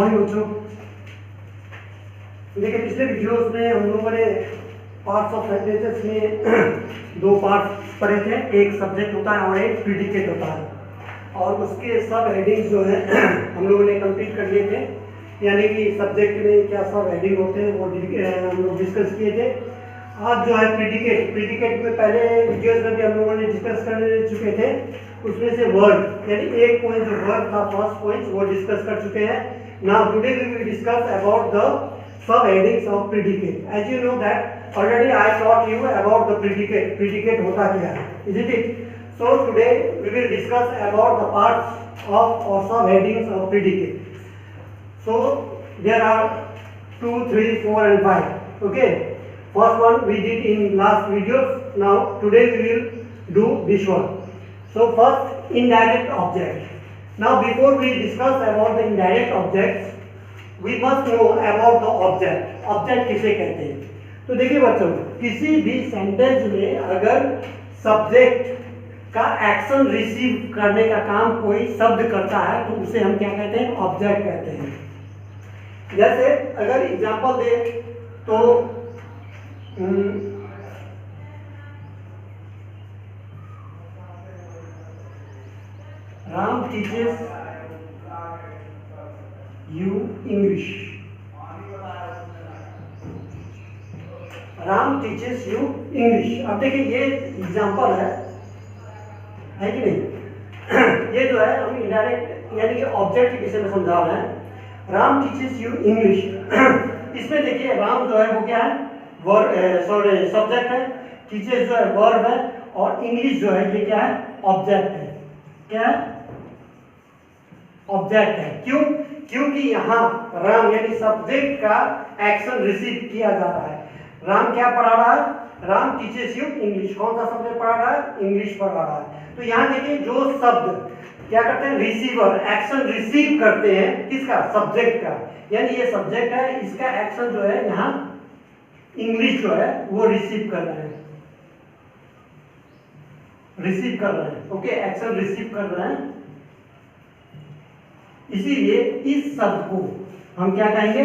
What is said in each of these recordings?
Morning बच्चों। देखिए पिछले वीडियोस में हम लोगों ने पार्ट्स ऑफ सेंटेंसेस में दो पार्ट्स पढ़े थे, एक सब्जेक्ट होता है और एक प्रीडिकेट होता है, और उसके सब हेडिंग्स जो है हम लोगों ने कंप्लीट कर लिए थे। यानी कि सब्जेक्ट में क्या सब हेडिंग होते हैं वो हम लोग डिस्कस किए थे। आज जो है प्रीडिकेट में पहले वीडियोस में भी हम लोगों ने डिस्कस कर चुके थे, उसमें से वर्ड यानी एक पॉइंट जो वर्ड था फर्स्ट पॉइंट वो डिस्कस कर चुके हैं। Now today we will discuss about the sub headings of predicate. As you know that already I taught you about the predicate होता क्या है, is it? So today we will discuss about the parts of और sub headings of predicate. So there are 2, 3, 4 and 5. Okay. First one we did in last videos. Now today we will do this one. So first indirect object. Now before we discuss about the indirect objects, we must know about the object. Object किसे कहते हैं? तो देखिए बच्चों, किसी भी sentence में अगर सब्जेक्ट का एक्शन रिसीव करने का काम कोई शब्द करता है तो उसे हम क्या कहते हैं? ऑब्जेक्ट कहते हैं। जैसे अगर एग्जांपल दे तो Ram teaches you English. Ram teaches you English. अब देखिए ये एग्जांपल है कि नहीं? ये जो है हम इनडायरेक्ट यानी कि ऑब्जेक्ट के विषय में समझा रहे हैं। Ram teaches you English. इसमें देखिए राम जो है वो क्या है? सॉरी सब्जेक्ट है, टीचेस जो है वर्ब है, और इंग्लिश जो है ये क्या है? ऑब्जेक्ट है। क्या है? ऑब्जेक्ट है। क्यों? क्योंकि यहाँ राम यानी सब्जेक्ट का एक्शन रिसीव किया जा रहा है। राम क्या पढ़ा रहा है? Ram teaches you English. कौन सा सब्जेक्ट पढ़ा रहा है? इंग्लिश पढ़ा रहा है। तो यहाँ देखिए जो शब्द क्या करते हैं? रिसीवर, एक्शन रिसीव करते हैं किसका? सब्जेक्ट का। यानी ये सब्जेक्ट है, इसका एक्शन जो है यहाँ इंग्लिश जो है वो रिसीव कर रहे हैं, ओके, एक्शन रिसीव कर रहे हैं। इसीलिए इस शब्द को हम क्या कहेंगे?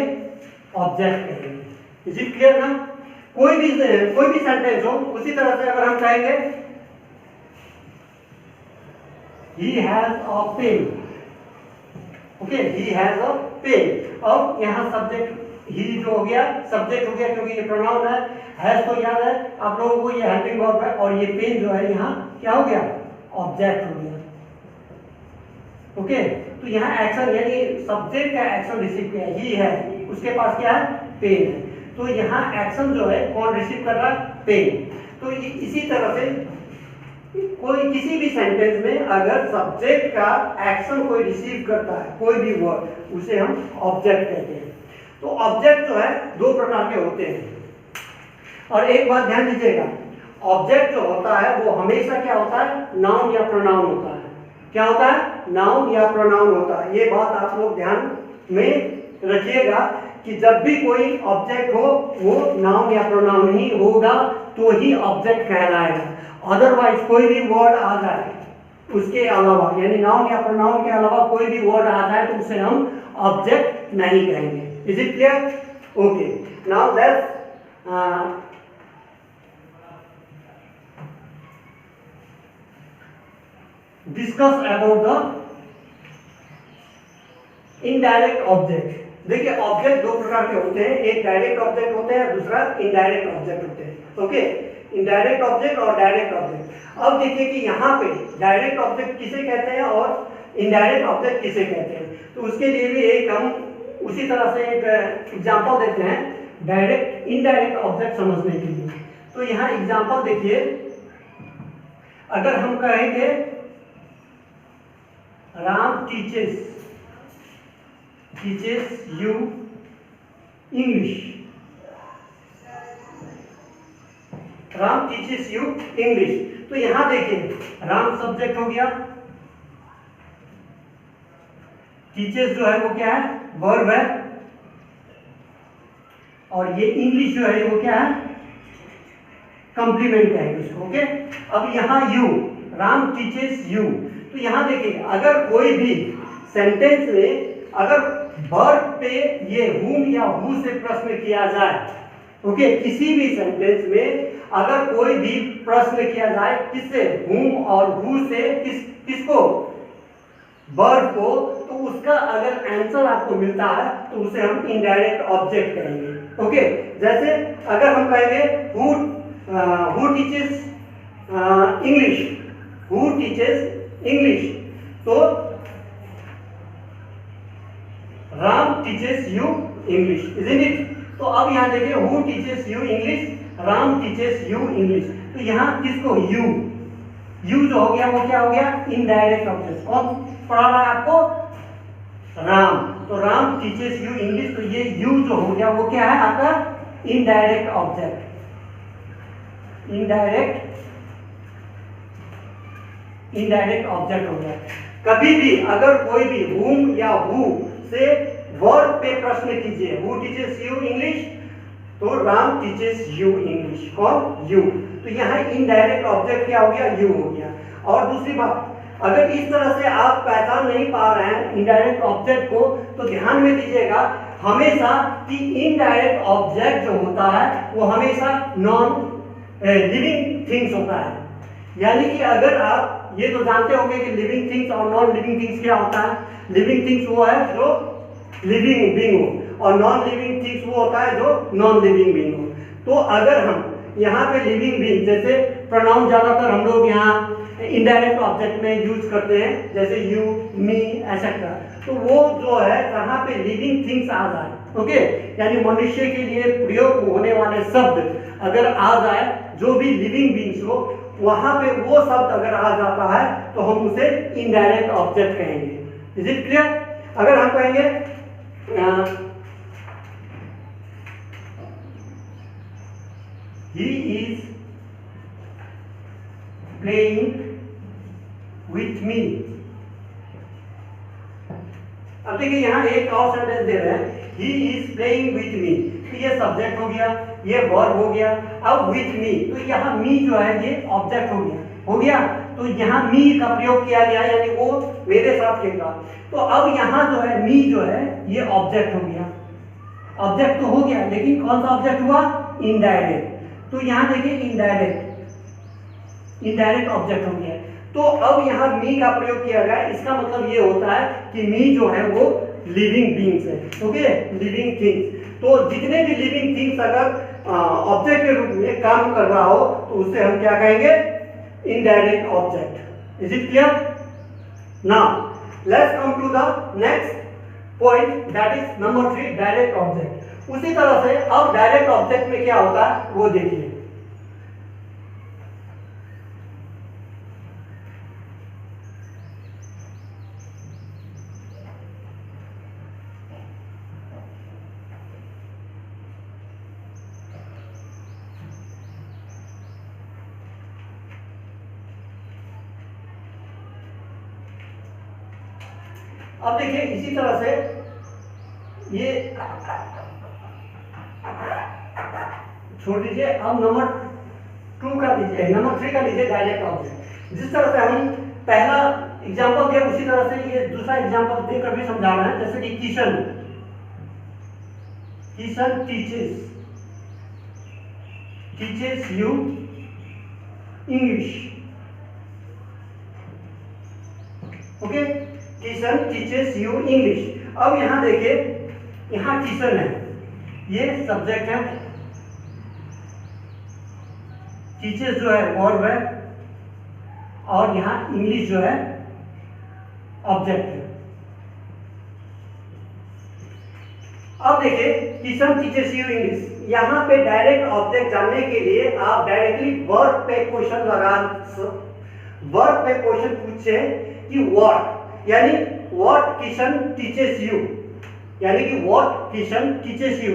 ऑब्जेक्ट कहेंगे। इज इट क्लियर ना? कोई भी सेंटेंस हो उसी तरह से अगर हम कहेंगे he has a pen, okay, he has a pen। अब यहाँ सब्जेक्ट ही जो हो गया सब्जेक्ट हो गया क्योंकि ये प्रोनाउन है। हैज तो याद है आप लोगों को, ये हेल्पिंग वर्ब है, और ये पेन जो है यहाँ क्या हो गया? ऑब्जेक्ट हो गया। ओके, तो यहाँ एक्शन यानी सब्जेक्ट का एक्शन रिसीव किया, ही है, उसके पास क्या है? पेन है। तो यहाँ एक्शन जो है कौन रिसीव कर रहा है? पेन। तो इसी तरह से कोई किसी भी सेंटेंस में अगर सब्जेक्ट का एक्शन कोई रिसीव करता है, कोई भी वर्ड, उसे हम ऑब्जेक्ट कहते हैं। तो ऑब्जेक्ट जो है दो प्रकार के होते हैं, और एक बात ध्यान दीजिएगा, ऑब्जेक्ट जो होता है वो हमेशा क्या होता है? नाउन या प्रोनाउन होता है। क्या होता है? नाउन या प्रोनाउन होता है। ये बात आप लोग ध्यान में रखिएगा कि जब भी कोई ऑब्जेक्ट हो वो नाउन या प्रोनाउन ही होगा तो ही ऑब्जेक्ट कहलाएगा। अदरवाइज कोई भी वर्ड आ जाए उसके अलावा यानी नाउन या प्रोनाउन के अलावा कोई भी वर्ड आ जाए तो उसे हम ऑब्जेक्ट नहीं कहेंगे। Is it clear? Okay, now let's discuss about the indirect object. देखिए ऑब्जेक्ट दो प्रकार के होते हैं, एक डायरेक्ट ऑब्जेक्ट होते हैं, दूसरा इनडायरेक्ट ऑब्जेक्ट होते हैं। ओके, इनडायरेक्ट ऑब्जेक्ट और डायरेक्ट ऑब्जेक्ट। अब देखिए कि यहाँ पे डायरेक्ट ऑब्जेक्ट किसे कहते हैं और इनडायरेक्ट ऑब्जेक्ट किसे कहते हैं। तो उसके लिए भी एक हम उसी तरह से एक एग्जांपल देते हैं डायरेक्ट इनडायरेक्ट ऑब्जेक्ट समझने के लिए। तो यहाँ एग्जांपल देखिए, अगर हम कहेंगे Ram teaches you English. Ram teaches you English. तो यहां देखिए राम सब्जेक्ट हो गया, टीचेस जो है वो क्या है? वर्ब है, और ये इंग्लिश जो है वो क्या है? कंप्लीमेंट है उसको। ओके, अब यहाँ यू, राम टीचेस यू। तो यहाँ देखिए अगर कोई भी सेंटेंस में अगर वर्ब पे ये whom या who से प्रश्न किया जाए, ओके, किसी भी सेंटेंस में अगर कोई भी प्रश्न किया जाए किससे, whom और who से, किसको, वर्ब को, तो उसका अगर आंसर आपको मिलता है तो उसे हम इनडायरेक्ट ऑब्जेक्ट कहेंगे, ओके। जैसे अगर हम कहेंगे who teaches English, who teaches English, तो Ram teaches you English, isn't it? तो अब यहाँ देखिए who teaches you English, Ram teaches you English, तो यहाँ किसको, you जो हो गया वो क्या हो गया, इनडायरेक्ट ऑब्जेक्ट। कौन पढ़ा रहा है आपको, राम, तो राम teaches you English, तो ये you जो हो गया वो क्या है आपका इनडायरेक्ट ऑब्जेक्ट, इनडायरेक्ट ऑब्जेक्ट हो गया। कभी भी अगर कोई भी whom या who से वर्ब पे प्रश्न कीजिए, who teaches you English, तो राम teaches you English, कौन, you, तो यहाँ इनडायरेक्ट ऑब्जेक्ट क्या हो गया, you हो गया। और दूसरी बात, अगर इस तरह से आप पहचान नहीं पा रहे हैं इनडायरेक्ट ऑब्जेक्ट को, तो ध्यान में दीजिएगा हमेशा कि इनडायरेक्ट ऑब्जेक्ट जो होता है वो हमेशा नॉन लिविंग थिंग्स होता है। यानी कि अगर आप ये तो जानते होंगे कि लिविंग थिंग्स और नॉन लिविंग थिंग्स क्या होता है, लिविंग थिंग्स वो है जो लिविंग बीइंग हो, और नॉन लिविंग थिंग्स वो होता है जो नॉन लिविंग बीइंग हो। तो अगर हम यहाँ पे लिविंग बीइंग, जैसे प्रोनाउन ज्यादातर हम लोग यहाँ इनडायरेक्ट ऑब्जेक्ट में यूज करते हैं, जैसे यू, मी, एटसेट्रा, तो वो जो है जहाँ पे लिविंग थिंग्स आ जाए, ओके, यानी मनुष्य के लिए प्रयोग होने वाले शब्द अगर आ जाए, जो भी लिविंग बीइंग्स हो, वहां पे वो शब्द अगर आ जाता है तो हम उसे इनडायरेक्ट ऑब्जेक्ट कहेंगे। Is it clear? अगर हम कहेंगे he is playing with me, अब देखिए यहाँ एक और सेंटेंस दे रहे हैं, he is playing with me, तो ये सब्जेक्ट हो गया, ये वर्ब हो गया। अब with me, तो यहाँ me जो है ये ऑब्जेक्ट हो गया, तो यहाँ me का प्रयोग किया गया, यानी वो मेरे साथ खेल रहा। तो अब यहाँ जो है me जो है ये ऑब्जेक्ट हो गया, ऑब्जेक्ट तो हो गया, लेकिन कौन सा ऑब्जेक्ट हुआ, इनडायरेक्ट। तो यहाँ देखिए इनडायरेक्ट ऑब्जेक्ट हो गया। तो अब यहाँ मी का प्रयोग किया गया, इसका मतलब ये होता है कि मी जो है वो लिविंग बीइंग्स है, ओके, लिविंग थिंग्स। तो जितने भी लिविंग थिंग्स अगर ऑब्जेक्ट के रूप में काम कर रहा हो तो उसे हम क्या कहेंगे, indirect object. Is it clear? Now let's come to the next point, that is number 3, direct object. उसी तरह से अब डायरेक्ट ऑब्जेक्ट में क्या होता है वो देखिए। अब देखिए इसी तरह से ये छोड़ दीजिए, अब नंबर 2 का लीजिए, नंबर 3 का लीजिए, डायरेक्ट ऑब्जेक्ट। जिस तरह से हम पहला एग्जांपल दिया उसी तरह से ये दूसरा एग्जांपल देकर भी समझा रहे हैं। जैसे कि Kishan teaches you English, okay, Kishan teaches you English. अब यहाँ देखिए, यहाँ किशन है, ये सब्जेक्ट है, टीचर्स जो है वर्ब है, और यहाँ इंग्लिश जो है ऑब्जेक्ट है। अब देखिए किशन टीचर्स यू इंग्लिश, यहाँ पे डायरेक्ट ऑब्जेक्ट जानने के लिए आप डायरेक्टली वर्ब पे क्वेश्चन पूछे कि व्हाट, यानी व्हाट किशन टीचेस यू, यानी कि व्हाट किशन टीचेस यू।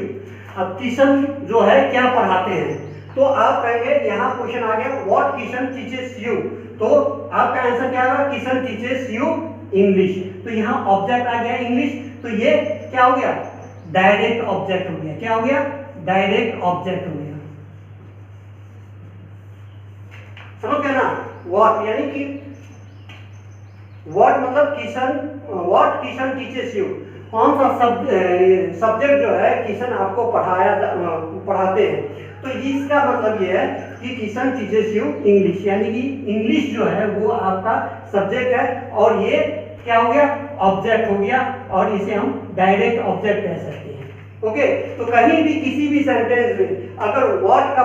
अब किशन जो है क्या पढ़ाते हैं, तो आप कहेंगे, यहाँ क्वेश्चन आ गया व्हाट किशन टीचेस यू, तो आपका आंसर क्या होगा, किशन टीचेस यू इंग्लिश। तो यहाँ ऑब्जेक्ट आ गया इंग्लिश, तो ये क्या हो गया, डायरेक्ट ऑब्जेक्ट हो गया। क्या हो गया, डायरेक्ट ऑब्जेक्ट हो गया। समझ गया ना, व्हाट यानी कि व्हाट मतलब Kishan, what Kishan teaches you, कौन सा सब्जेक्ट जो है किशन आपको पढ़ाते हैं, तो इसका मतलब ये है कि किशन टीचर्स यू इंग्लिश, यानी कि इंग्लिश जो है वो आपका सब्जेक्ट है और ये क्या हो गया, ऑब्जेक्ट हो गया, और इसे हम डायरेक्ट ऑब्जेक्ट कह सकते हैं। ओके, तो कहीं भी किसी भी सेंटेंस में अगर व्हाट का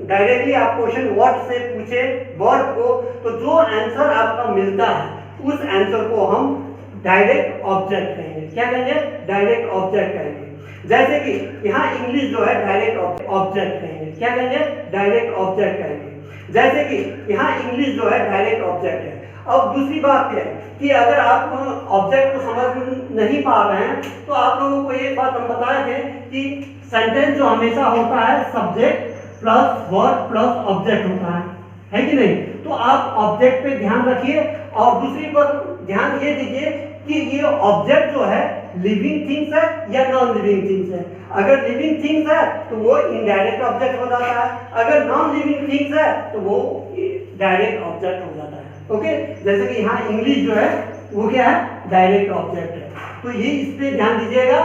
डायरेक्टली आप क्वेश्चन व्हाट से पूछे वर्ब को, तो जो आंसर आपका मिलता है उस आंसर को हम डायरेक्ट ऑब्जेक्ट कहेंगे। क्या कहेंगे, डायरेक्ट ऑब्जेक्ट कहेंगे। जैसे कि यहाँ इंग्लिश जो है डायरेक्ट ऑब्जेक्ट कहेंगे। क्या कहेंगे, डायरेक्ट ऑब्जेक्ट कहेंगे। जैसे कि यहाँ इंग्लिश जो है डायरेक्ट ऑब्जेक्ट है। अब दूसरी बात क्या है कि अगर आप ऑब्जेक्ट को समझ नहीं पा रहे हैं तो आप लोगों को एक बात हम बताए थे कि सेंटेंस जो हमेशा होता है subject plus verb plus object होता है कि नहीं। तो आप ऑब्जेक्ट पे ध्यान रखिए और दूसरी पर ध्यान ये दीजिए कि ये ऑब्जेक्ट जो है लिविंग थिंग्स है या नॉन लिविंग थिंग्स है। अगर लिविंग थिंग्स है तो वो इनडायरेक्ट ऑब्जेक्ट हो जाता है, अगर नॉन लिविंग थिंग्स है तो वो डायरेक्ट ऑब्जेक्ट हो जाता है। ओके, जैसे कि यहाँ इंग्लिश जो है वो क्या है, डायरेक्ट ऑब्जेक्ट है। तो ये इस पे ध्यान दीजिएगा,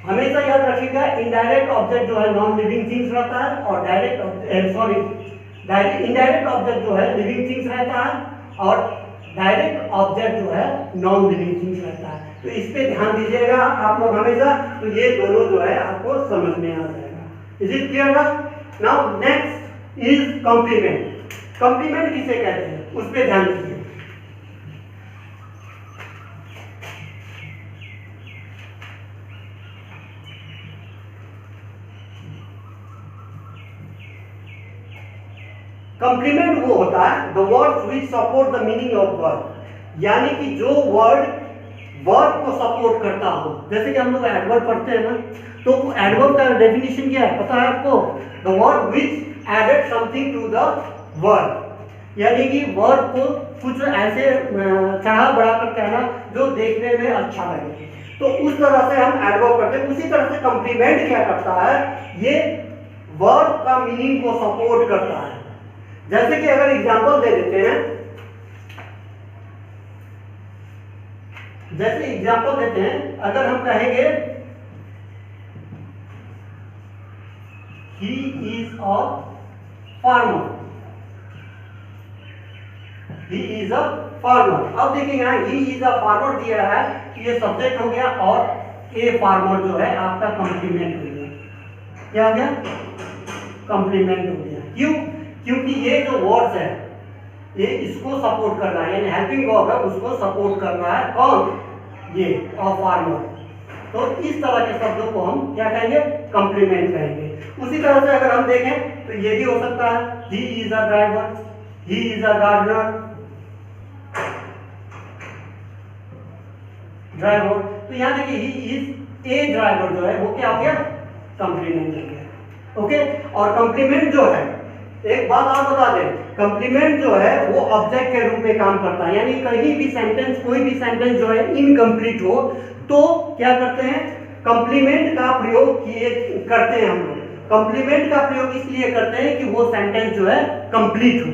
हमेशा याद रखिएगा इनडायरेक्ट ऑब्जेक्ट जो है नॉन लिविंग थिंग्स रहता है और इनडायरेक्ट ऑब्जेक्ट जो है लिविंग थिंग्स रहता है और डायरेक्ट ऑब्जेक्ट जो है नॉन लिविंग थिंग्स रहता है। तो इस पे ध्यान दीजिएगा आप लोग हमेशा, तो ये दोनों जो है आपको समझ में आ जाएगा। Is it clear? Now next is complement. Complement किसे कहते हैं उस पे ध्यान दीजिए। कॉम्प्लीमेंट वो होता है the words which support the meaning of word, यानी कि जो वर्ड वर्ब को सपोर्ट करता हो। जैसे कि हम लोग एडवर्ब पढ़ते हैं ना, तो एडवर्ब का डेफिनेशन क्या है पता है आपको? The word which added something to the verb, यानी कि वर्ब को कुछ ऐसे चढ़ा बढ़ा कर कहना जो देखने में अच्छा लगे, तो उस तरह से हम एडवर्ब करते हैं। उसी तरह से कॉम्प्लीमेंट क्या करता है, ये वर्ब का मीनिंग को सपोर्ट करता है। जैसे कि अगर एग्जांपल दे देते हैं, जैसे एग्जांपल देते हैं, अगर हम कहेंगे ही is a farmer, he is a farmer. अब देखिए यहाँ ही इज अ फार्मर दिया है, ये सब्जेक्ट हो गया और ए फार्मर जो है आपका कॉम्प्लीमेंट हो गया। क्या हो गया? कॉम्प्लीमेंट हो गया। क्यों? क्योंकि ये जो वर्ड्स है ये इसको सपोर्ट कर रहा है, यानी हेल्पिंग वर्ब है उसको सपोर्ट कर रहा है। कौन? ये अ फार्मर। तो इस तरह के शब्दों को हम क्या कहेंगे? कॉम्प्लीमेंट कहेंगे। उसी तरह से अगर हम देखें तो ये भी हो सकता है he is a driver, he is a gardener, driver. तो यहाँ देखिए ही इज ए ड्राइवर जो है वो क्या हो गया? कॉम्प्लीमेंट हो गया। ओके, और कॉम्प्लीमेंट जो है, एक बात और बता दें, कॉम्प्लीमेंट जो है वो ऑब्जेक्ट के रूप में काम करता है, यानी कहीं भी सेंटेंस, कोई भी सेंटेंस जो है इनकम्प्लीट हो तो क्या करते हैं? कॉम्प्लीमेंट का प्रयोग करते हैं हम लोग। कॉम्प्लीमेंट का प्रयोग इसलिए करते हैं कि वो सेंटेंस जो है कंप्लीट हो।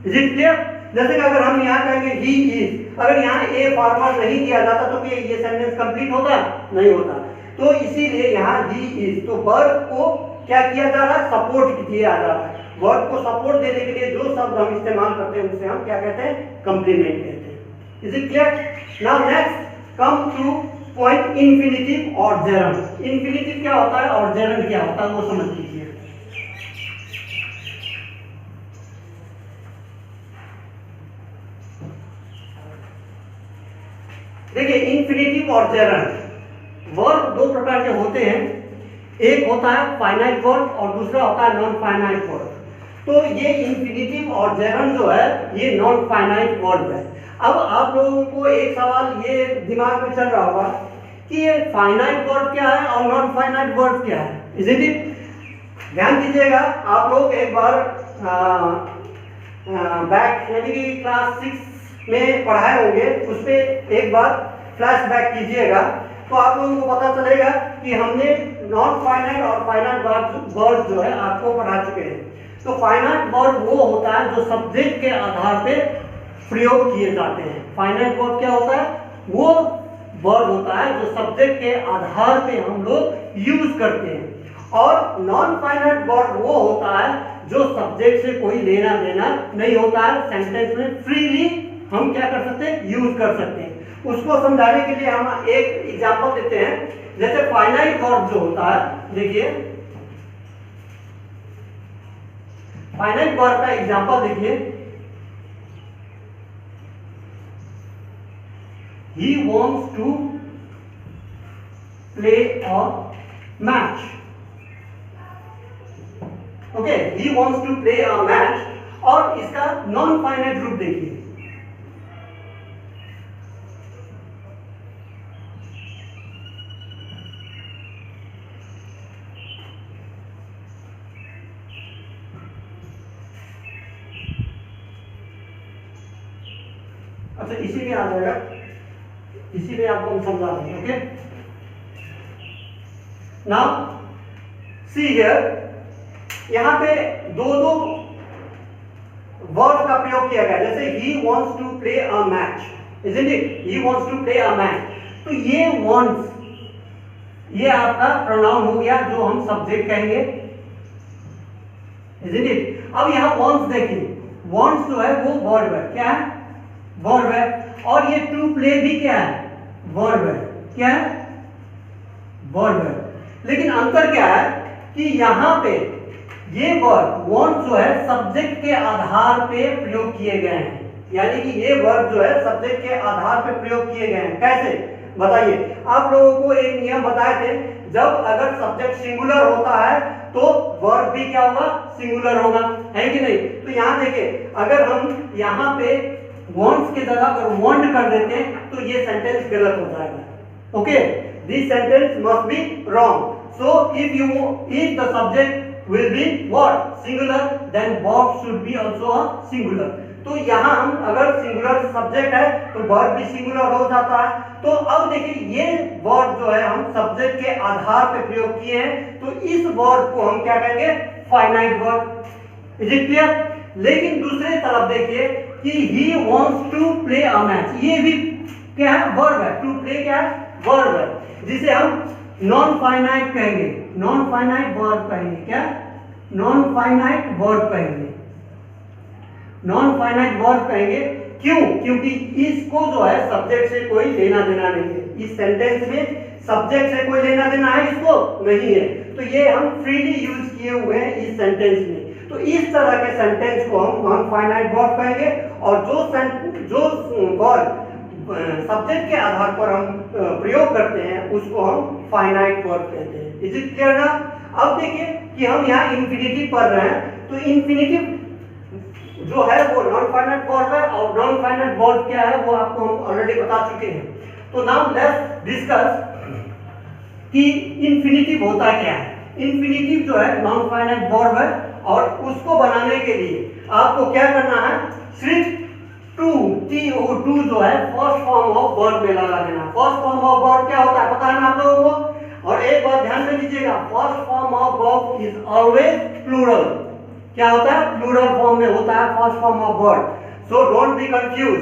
Is it clear? जैसे कि अगर हम यहाँ कहेंगे ही इज, अगर यहाँ ए फार्मर नहीं दिया जाता तो क्या ये सेंटेंस कंप्लीट होता? नहीं होता। तो इसीलिए यहाँ ही इज, तो वर्ब को क्या किया जा रहा है? सपोर्ट किया जा रहा है। वर्ब को सपोर्ट देने के लिए जो शब्द हम इस्तेमाल करते हैं उसे हम क्या कहते हैं? कॉम्प्लीमेंट कहते हैं। Is it clear? Now next come two point infinitive और जेरंड। इंफिनिटिव क्या होता है और जेरंड क्या होता है वो समझ लीजिए। देखिए इंफिनिटिव और जेरंड वर्ब दो प्रकार के होते हैं, एक होता है फाइनाइट वर्ब और दूसरा होता है नॉन फाइनाइट वर्ब। तो ये इंफिनिटिव और जेरंड जो है ये नॉन फाइनाइट वर्ब है। अब आप लोगों को एक सवाल ये दिमाग में चल रहा होगा कि ये फाइनाइट वर्ब क्या है और नॉन फाइनाइट वर्ब क्या है। Is it? ध्यान दीजिएगा, आप लोग एक बार बैक यानी कि क्लास 6 में पढ़ाए होंगे, उस पर एक बार फ्लैशबैक कीजिएगा तो आप लोगों को पता चलेगा कि हमने नॉन फाइनाइट और फाइनाइट वर्ब जो है आपको पढ़ा चुके हैं। तो फाइनाइट वर्ब वो होता है जो सब्जेक्ट के आधार पे प्रयोग किए जाते हैं। फाइनाइट वर्ब क्या होता है? वो वर्ब होता है जो सब्जेक्ट के आधार पे हम लोग यूज करते हैं, और नॉन फाइनाइट वर्ब वो होता है जो सब्जेक्ट से कोई लेना देना नहीं होता है, सेंटेंस में फ्रीली हम क्या कर सकते हैं, यूज कर सकते हैं। उसको समझाने के लिए हम एक एग्जांपल देते हैं। जैसे फाइनाइट वर्ब जो होता है, देखिए फाइनाइट वर्ब का एग्जांपल देखिए, he wants to play a match. Okay, he wants to play a match, और इसका नॉन फाइनाइट रूप देखिए, अच्छा इसी में आ जाएगा, इसी में आपको हम समझा देंगे। ओके, नाउ सी हियर, यहां पे दो वर्ब का प्रयोग किया गया, जैसे he wants to play a match, isn't it? he wants to play a match, तो ये wants, ये आपका प्रोनाउन हो गया जो हम सब्जेक्ट कहेंगे, isn't it? अब यहां wants देखिए, wants जो है वो वर्ब है, क्या है, वर्ब है, और ये टू प्ले भी क्या है, वर्ब है, क्या है, वर्ब है। लेकिन अंतर क्या है कि यहां पे ये वर्ब वांट जो है सब्जेक्ट के आधार पे प्रयोग किए गए हैं, यानी कि ये वर्ब जो है सब्जेक्ट के आधार पे प्रयोग किए गए हैं। कैसे बताइए, आप लोगों को एक नियम बताए थे, जब अगर सब्जेक्ट सिंगुलर होता है तो वर्ब भी क्या होगा, सिंगुलर होगा, है कि नहीं? तो यहां देखिए, अगर हम यहां पे wants की जगह अगर want कर देते हैं तो ये सेंटेंस गलत हो जाएगा। Okay, this sentence must be wrong. So if the subject will be what, singular, then verb should be also a singular। तो यहाँ हम अगर सिंगुलर सब्जेक्ट है तो वर्ब भी सिंगुलर हो जाता है। तो अब देखिए, ये वर्ब जो है हम सब्जेक्ट के आधार पे प्रयोग किए हैं, तो इस वर्ब को हम क्या कहेंगे, finite verb. Is it clear? लेकिन दूसरे तरफ देखिए कि he wants to play a match, ये भी क्या है, वर्ब है, टू प्ले क्या है, वर्ब है, जिसे हम नॉन फाइनाइट कहेंगे, नॉन फाइनाइट वर्ब कहेंगे, क्या, नॉन फाइनाइट वर्ब कहेंगे, नॉन फाइनाइट वर्ब कहेंगे। क्यों? क्योंकि इसको जो है सब्जेक्ट से कोई लेना देना नहीं है, इस सेंटेंस में सब्जेक्ट से कोई लेना देना है इसको नहीं है, तो ये हम फ्रीली यूज किए हुए हैं इस सेंटेंस में। तो इस तरह के सेंटेंस को हम नॉन फाइनाइट वर्ब कहेंगे, और जो वर्ब सब्जेक्ट के आधार पर हम प्रयोग करते हैं उसको हम फाइनाइट वर्ब कहते हैं। इज इट क्लियर ना? अब देखिए कि हम यहाँ इंफिनिटिव पढ़ रहे हैं, तो इंफिनिटिव जो है वो नॉन फाइनाइट वर्ब है, और नॉन फाइनाइट वर्ब क्या है वो आपको हम ऑलरेडी बता चुके हैं। तो नाउ लेट्स डिस्कस कि इंफिनिटिव होता क्या है। इंफिनिटिव जो है नॉन फाइनाइट वर्ब है, और उसको बनाने के लिए आपको क्या करना है, सिर्फ टू जो है फर्स्ट फॉर्म ऑफ वर्ब में लगा देना। फर्स्ट फॉर्म ऑफ वर्ब क्या होता है पता है ना आप लोगों को? और एक बात ध्यान में दीजिएगा, first form of verb is always plural. क्या होता है? प्लूरल फॉर्म में होता है first form of verb, so don't be confuse.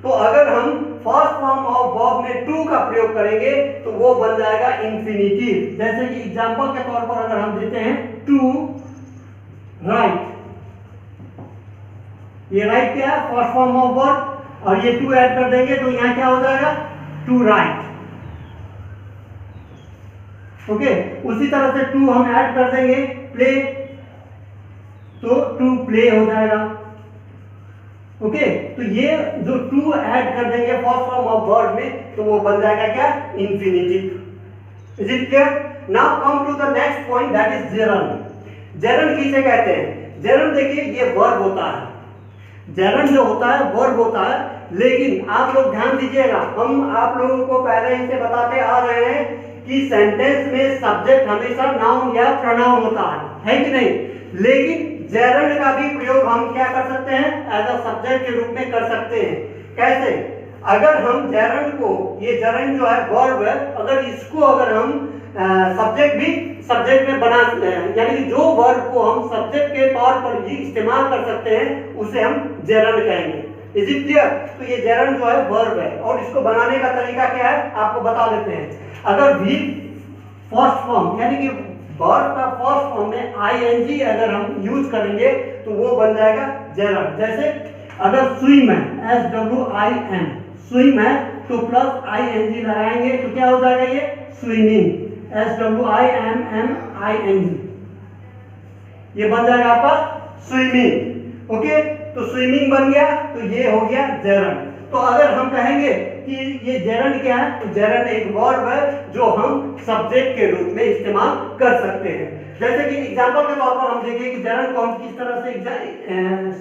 तो अगर हम फर्स्ट फॉर्म ऑफ वर्ब में टू का प्रयोग करेंगे तो वो बन जाएगा इंफिनिटिव। जैसे कि एग्जांपल के तौर पर अगर हम देते हैं टू राइट, ये राइट क्या है, फर्स्ट फॉर्म ऑफ वर्ब, और ये टू ऐड कर देंगे तो यहाँ क्या हो जाएगा, टू राइट। ओके, उसी तरह से टू हम ऐड कर देंगे प्ले, तो टू प्ले हो जाएगा। ओके, तो ये जो टू ऐड कर देंगे फर्स्ट फॉर्म ऑफ वर्ब में तो वो बन जाएगा क्या, infinitive. Is it clear? Now come to the next point, that is gerund. Gerund किसे कहते हैं? जेरन देखिए ये वर्ब होता है, जेरन जो होता है वर्ब होता है, लेकिन आप लोग ध्यान दीजिएगा, हम आप लोगों को पहले ही से बताते आ रहे हैं कि सेंटेंस में सब्जेक्ट हमेशा नाउन या प्रोनाउन होता है कि नहीं? लेकिन जेरन का भी प्रयोग हम क्या कर सकते हैं, एज अ सब्जेक्ट के रूप में कर सकते हैं। कैसे? अगर हम जेरन को, ये जेरन जो है वर्ब है, अगर इसको अगर हम सब्जेक्ट में बना, यानी कि जो वर्ब को हम सब्जेक्ट के तौर पर भी इस्तेमाल कर सकते हैं उसे हम जेरन कहेंगे। Is it clear? तो ये जेरंड जो है वर्ब है और इसको बनाने का तरीका क्या है आपको बता देते हैं। अगर भी फर्स्ट फॉर्म यानी कि वर्ब का फर्स्ट फॉर्म में आईएनजी अगर हम यूज करेंगे तो वो बन जाएगा जेरंड। जैसे अगर स्विम है, SWIM, स्विम है तो प्लस आईएनजी लगाएंगे तो क्या हो जाएगा ये स्विमिंग, SWIMMING, ये बन जाएगा आपका स्विमिंग। ओके, तो स्विमिंग बन गया तो ये हो गया जेरंड। तो अगर हम कहेंगे कि ये जेरंड क्या है, तो जेरंड एक वर्ब है जो हम सब्जेक्ट के रूप में इस्तेमाल कर सकते हैं। जैसे कि एग्जांपल के तौर पर हम देखें कि जेरंड को हम किस तरह से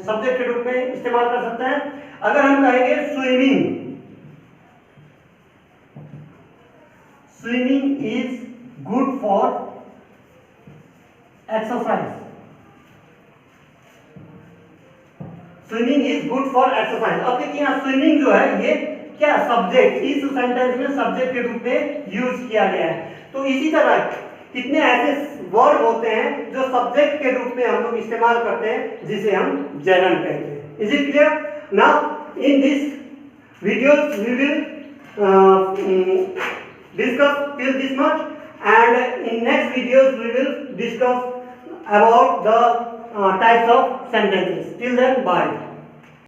सब्जेक्ट के रूप में इस्तेमाल कर सकते हैं। अगर हम कहेंगे swimming, swimming is good for exercise, swimming is good for exercise. अब देखिए यहाँ स्विमिंग जो है ये क्या सब्जेक्ट, इस सेंटेंस में सब्जेक्ट के रूप में यूज किया गया है। तो इसी तरह कितने ऐसे वर्ब होते हैं जो सब्जेक्ट के रूप में हम लोग इस्तेमाल करते हैं जिसे हम जेरंड कहते हैं। Is it clear? Now in this videos we will discuss till this much, and in next videos we will discuss about the types of sentences. Till then, bye.